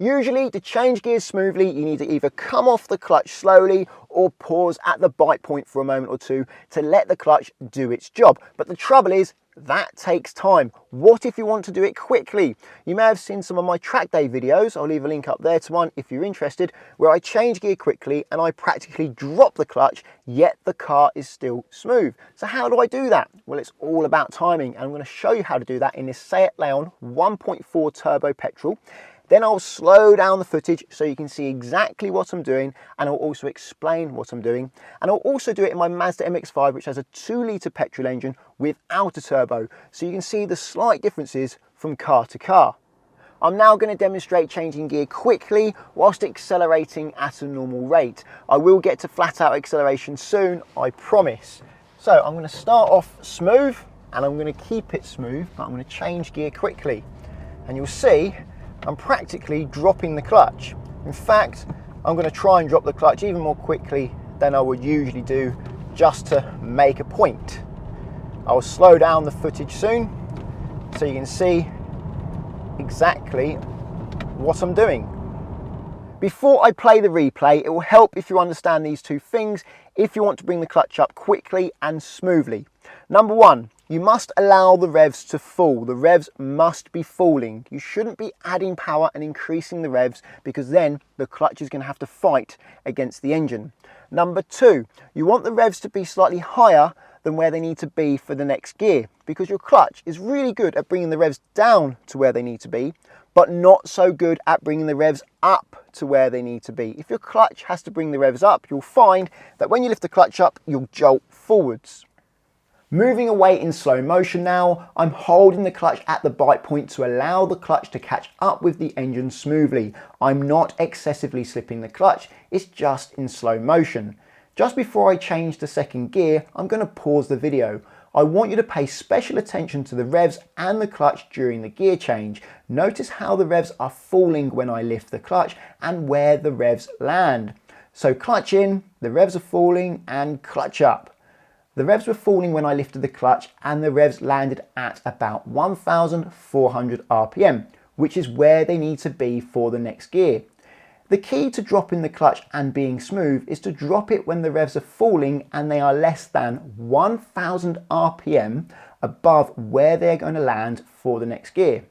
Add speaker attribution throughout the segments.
Speaker 1: Usually to change gears smoothly, you need to either come off the clutch slowly or pause at the bite point for a moment or two to let the clutch do its job. But the trouble is, that takes time. What if you want to do it quickly? You may have seen some of my track day videos, I'll leave a link up there to one if you're interested, where I change gear quickly and I practically drop the clutch, yet the car is still smooth. So how do I do that? Well, it's all about timing, and I'm going to show you how to do that in this Seat Leon 1.4 turbo petrol. Then I'll slow down the footage so you can see exactly what I'm doing, and I'll also explain what I'm doing. And I'll also do it in my Mazda MX-5, which has a 2-litre petrol engine without a turbo, so you can see the slight differences from car to car. I'm now going to demonstrate changing gear quickly whilst accelerating at a normal rate. I will get to flat out acceleration soon, I promise. So I'm going to start off smooth, and I'm going to keep it smooth, but I'm going to change gear quickly. And you'll see I'm practically dropping the clutch. In fact, I'm going to try and drop the clutch even more quickly than I would usually do, just to make a point. I'll slow down the footage soon so you can see exactly what I'm doing. Before I play the replay, it will help if you understand these two things if you want to bring the clutch up quickly and smoothly. Number one, you must allow the revs to fall. The revs must be falling. You shouldn't be adding power and increasing the revs, because then the clutch is going to have to fight against the engine. Number two, you want the revs to be slightly higher than where they need to be for the next gear, because your clutch is really good at bringing the revs down to where they need to be, but not so good at bringing the revs up to where they need to be. If your clutch has to bring the revs up, you'll find that when you lift the clutch up, you'll jolt forwards. Moving away in slow motion now, I'm holding the clutch at the bite point to allow the clutch to catch up with the engine smoothly. I'm not excessively slipping the clutch, it's just in slow motion. Just before I change to second gear, I'm going to pause the video. I want you to pay special attention to the revs and the clutch during the gear change. Notice how the revs are falling when I lift the clutch and where the revs land. So clutch in, the revs are falling, and clutch up. The revs were falling when I lifted the clutch, and the revs landed at about 1,400 RPM, which is where they need to be for the next gear. The key to dropping the clutch and being smooth is to drop it when the revs are falling and they are less than 1,000 RPM above where they're going to land for the next gear.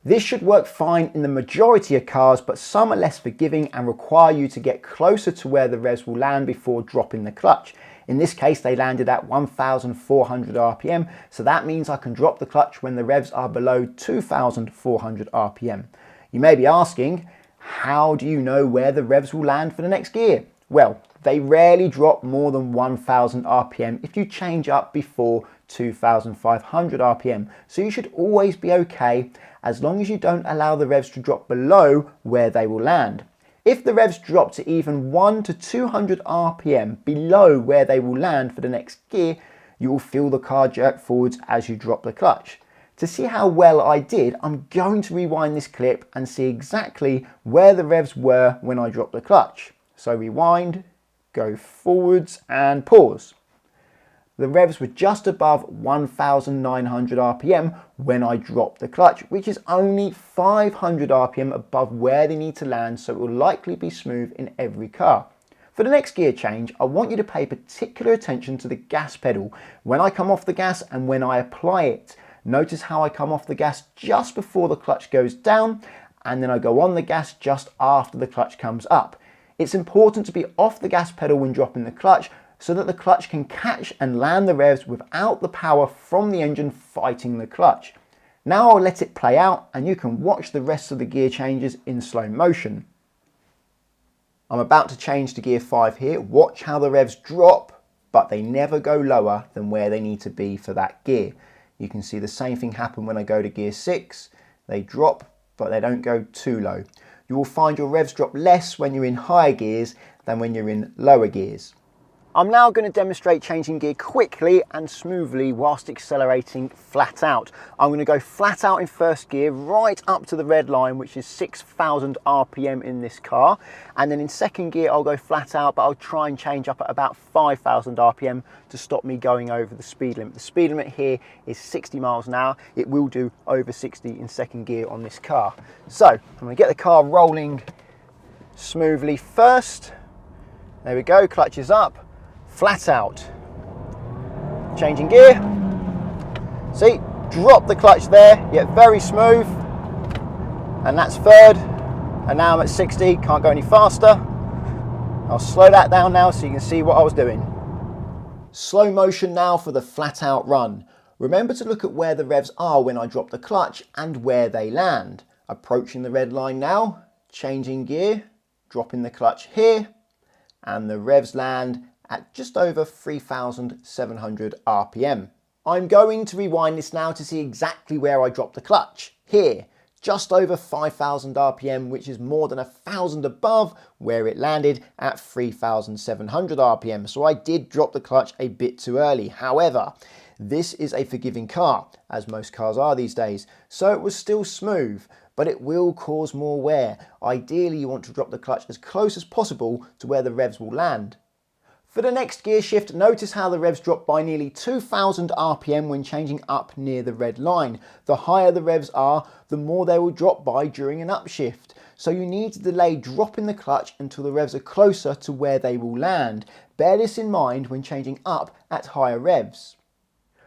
Speaker 1: This should work fine in the majority of cars, but some are less forgiving and require you to get closer to where the revs will land before dropping the clutch. In this case, they landed at 1,400 RPM, so that means I can drop the clutch when the revs are below 2,400 RPM. You may be asking, how do you know where the revs will land for the next gear? Well, they rarely drop more than 1,000 RPM if you change up before 2,500 RPM, so you should always be okay as long as you don't allow the revs to drop below where they will land. If the revs drop to even 100 to 200 RPM below where they will land for the next gear, you will feel the car jerk forwards as you drop the clutch. To see how well I did, I'm going to rewind this clip and see exactly where the revs were when I dropped the clutch. So rewind, go forwards and pause. The revs were just above 1,900 RPM when I dropped the clutch, which is only 500 RPM above where they need to land, so it will likely be smooth in every car. For the next gear change, I want you to pay particular attention to the gas pedal when I come off the gas and when I apply it. Notice how I come off the gas just before the clutch goes down, and then I go on the gas just after the clutch comes up. It's important to be off the gas pedal when dropping the clutch, so that the clutch can catch and land the revs without the power from the engine fighting the clutch. Now I'll let it play out and you can watch the rest of the gear changes in slow motion. I'm about to change to gear 5 here. Watch how the revs drop, but they never go lower than where they need to be for that gear. You can see the same thing happen when I go to gear 6. They drop, but they don't go too low. You will find your revs drop less when you're in higher gears than when you're in lower gears. I'm now going to demonstrate changing gear quickly and smoothly whilst accelerating flat out. I'm going to go flat out in first gear right up to the red line, which is 6,000 RPM in this car. And then in second gear, I'll go flat out, but I'll try and change up at about 5,000 RPM to stop me going over the speed limit. The speed limit here is 60 miles an hour. It will do over 60 in second gear on this car. So I'm going to get the car rolling smoothly first. There we go, clutch is up. Flat out, changing gear, see, drop the clutch there, yet very smooth, and that's third, and now I'm at 60, can't go any faster. I'll slow that down now so you can see what I was doing. Slow motion now for the flat out run. Remember to look at where the revs are when I drop the clutch and where they land. Approaching the red line now, changing gear, dropping the clutch here, and the revs land at just over 3,700 RPM. I'm going to rewind this now to see exactly where I dropped the clutch. Here, just over 5,000 RPM, which is more than 1,000 above where it landed at 3,700 RPM. So I did drop the clutch a bit too early. However, this is a forgiving car, as most cars are these days, so it was still smooth, but it will cause more wear. Ideally, you want to drop the clutch as close as possible to where the revs will land. For the next gear shift, notice how the revs drop by nearly 2,000 RPM when changing up near the red line. The higher the revs are, the more they will drop by during an upshift. So you need to delay dropping the clutch until the revs are closer to where they will land. Bear this in mind when changing up at higher revs.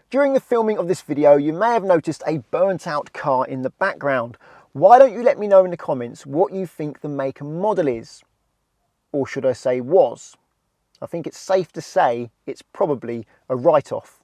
Speaker 1: During the filming of this video, you may have noticed a burnt out car in the background. Why don't you let me know in the comments what you think the make and model is? Or should I say was? I think it's safe to say it's probably a write-off.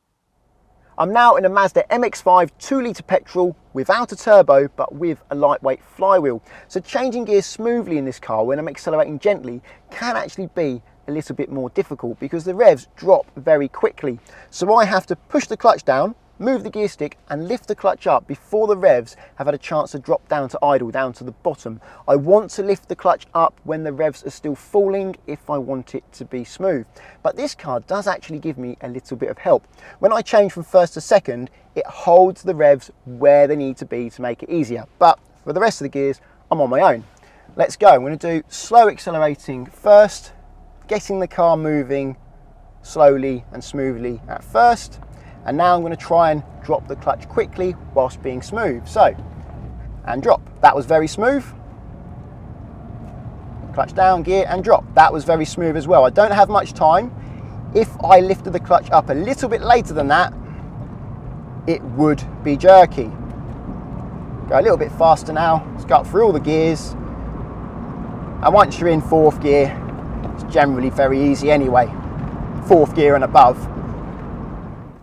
Speaker 1: I'm now in a Mazda MX-5 2-litre petrol without a turbo but with a lightweight flywheel. So changing gears smoothly in this car when I'm accelerating gently can actually be a little bit more difficult because the revs drop very quickly. So I have to push the clutch down, move the gear stick and lift the clutch up before the revs have had a chance to drop down to idle, down to the bottom. I want to lift the clutch up when the revs are still falling if I want it to be smooth. But this car does actually give me a little bit of help. When I change from first to second, it holds the revs where they need to be to make it easier. But for the rest of the gears, I'm on my own. Let's go. I'm going to do slow accelerating first, getting the car moving slowly and smoothly at first. And now I'm going to try and drop the clutch quickly whilst being smooth. So, and drop. That was very smooth. Clutch down, gear and drop. That was very smooth as well. I don't have much time. If I lifted the clutch up a little bit later than that, it would be jerky. Go a little bit faster now. Let's go up through all the gears. And once you're in fourth gear, it's generally very easy anyway. Fourth gear and above.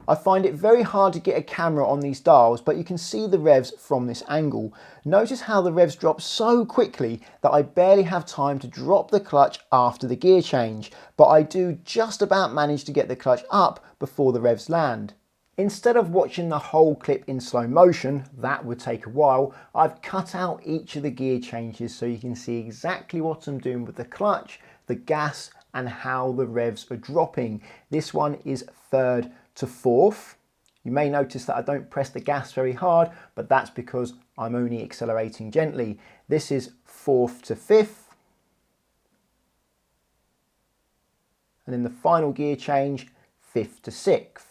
Speaker 1: I find it very hard to get a camera on these dials, but you can see the revs from this angle. Notice how the revs drop so quickly that I barely have time to drop the clutch after the gear change, but I do just about manage to get the clutch up before the revs land. Instead of watching the whole clip in slow motion, that would take a while, I've cut out each of the gear changes so you can see exactly what I'm doing with the clutch, the gas, and how the revs are dropping. This one is third to fourth. You may notice that I don't press the gas very hard, but that's because I'm only accelerating gently. This is fourth to fifth. And then the final gear change, fifth to sixth.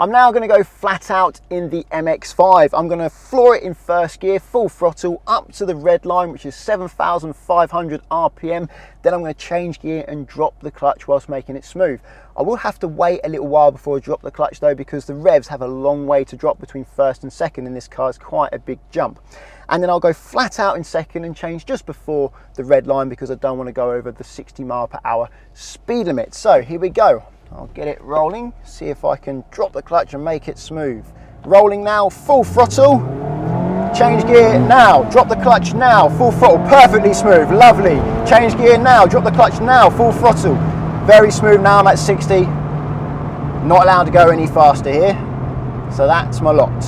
Speaker 1: I'm now going to go flat out in the MX-5. I'm going to floor it in first gear, full throttle, up to the red line, which is 7,500 RPM. Then I'm going to change gear and drop the clutch whilst making it smooth. I will have to wait a little while before I drop the clutch though, because the revs have a long way to drop between first and second, and this car is quite a big jump. And then I'll go flat out in second and change just before the red line because I don't want to go over the 60 mile per hour speed limit. So here we go. I'll get it rolling, see if I can drop the clutch and make it smooth. Rolling now, full throttle, change gear now, drop the clutch now, full throttle, perfectly smooth, lovely. Change gear now, drop the clutch now, full throttle. Very smooth now, I'm at 60. Not allowed to go any faster here, so that's my lot.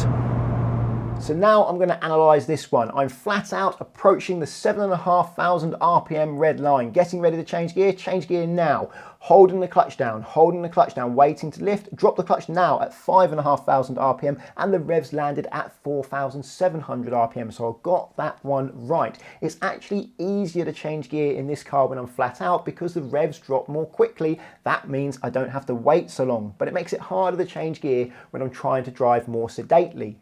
Speaker 1: So now I'm going to analyse this one. I'm flat out approaching the 7,500 RPM red line, getting ready to change gear now. Holding the clutch down, waiting to lift, drop the clutch now at 5,500 RPM, and the revs landed at 4,700 RPM, so I got that one right. It's actually easier to change gear in this car when I'm flat out because the revs drop more quickly. That means I don't have to wait so long, but it makes it harder to change gear when I'm trying to drive more sedately.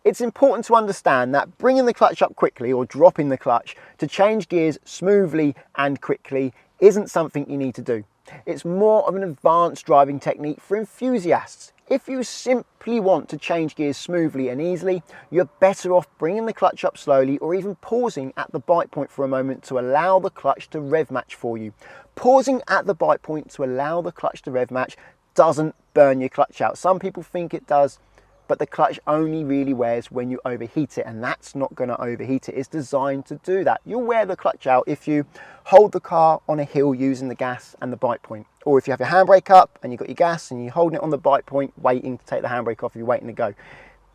Speaker 1: It's important to understand that bringing the clutch up quickly or dropping the clutch to change gears smoothly and quickly isn't something you need to do. It's more of an advanced driving technique for enthusiasts. If you simply want to change gears smoothly and easily, you're better off bringing the clutch up slowly or even pausing at the bite point for a moment to allow the clutch to rev match for you. Pausing at the bite point to allow the clutch to rev match doesn't burn your clutch out. Some people think it does, but the clutch only really wears when you overheat it, and that's not going to overheat it. It's designed to do that. You'll wear the clutch out if you hold the car on a hill using the gas and the bite point, or if you have your handbrake up and you've got your gas and you're holding it on the bite point waiting to take the handbrake off, you're waiting to go.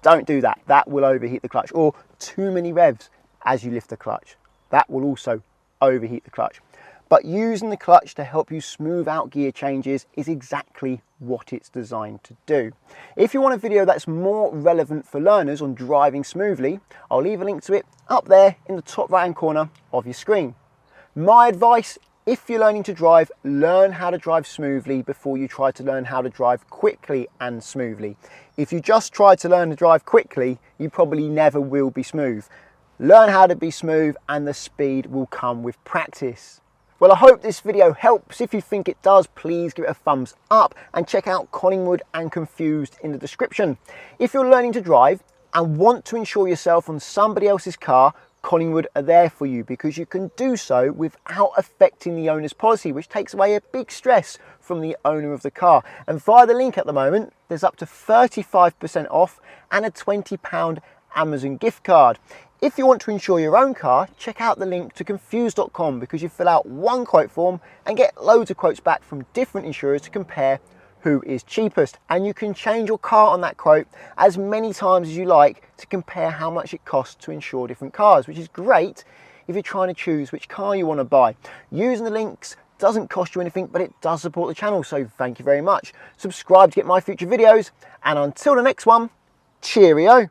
Speaker 1: Don't do that. That will overheat the clutch. Or too many revs as you lift the clutch. That will also overheat the clutch. But using the clutch to help you smooth out gear changes is exactly what it's designed to do. If you want a video that's more relevant for learners on driving smoothly, I'll leave a link to it up there in the top right hand corner of your screen. My advice, if you're learning to drive, learn how to drive smoothly before you try to learn how to drive quickly and smoothly. If you just try to learn to drive quickly, you probably never will be smooth. Learn how to be smooth and the speed will come with practice. Well, I hope this video helps. If you think it does, please give it a thumbs up and check out Collingwood and Confused in the description. If you're learning to drive and want to insure yourself on somebody else's car, Collingwood are there for you because you can do so without affecting the owner's policy, which takes away a big stress from the owner of the car. And via the link at the moment, there's up to 35% off and a £20 Amazon gift card. If you want to insure your own car, check out the link to confused.com because you fill out one quote form and get loads of quotes back from different insurers to compare who is cheapest. And you can change your car on that quote as many times as you like to compare how much it costs to insure different cars, which is great if you're trying to choose which car you want to buy. Using the links doesn't cost you anything, but it does support the channel, so thank you very much. Subscribe to get my future videos, and until the next one, cheerio.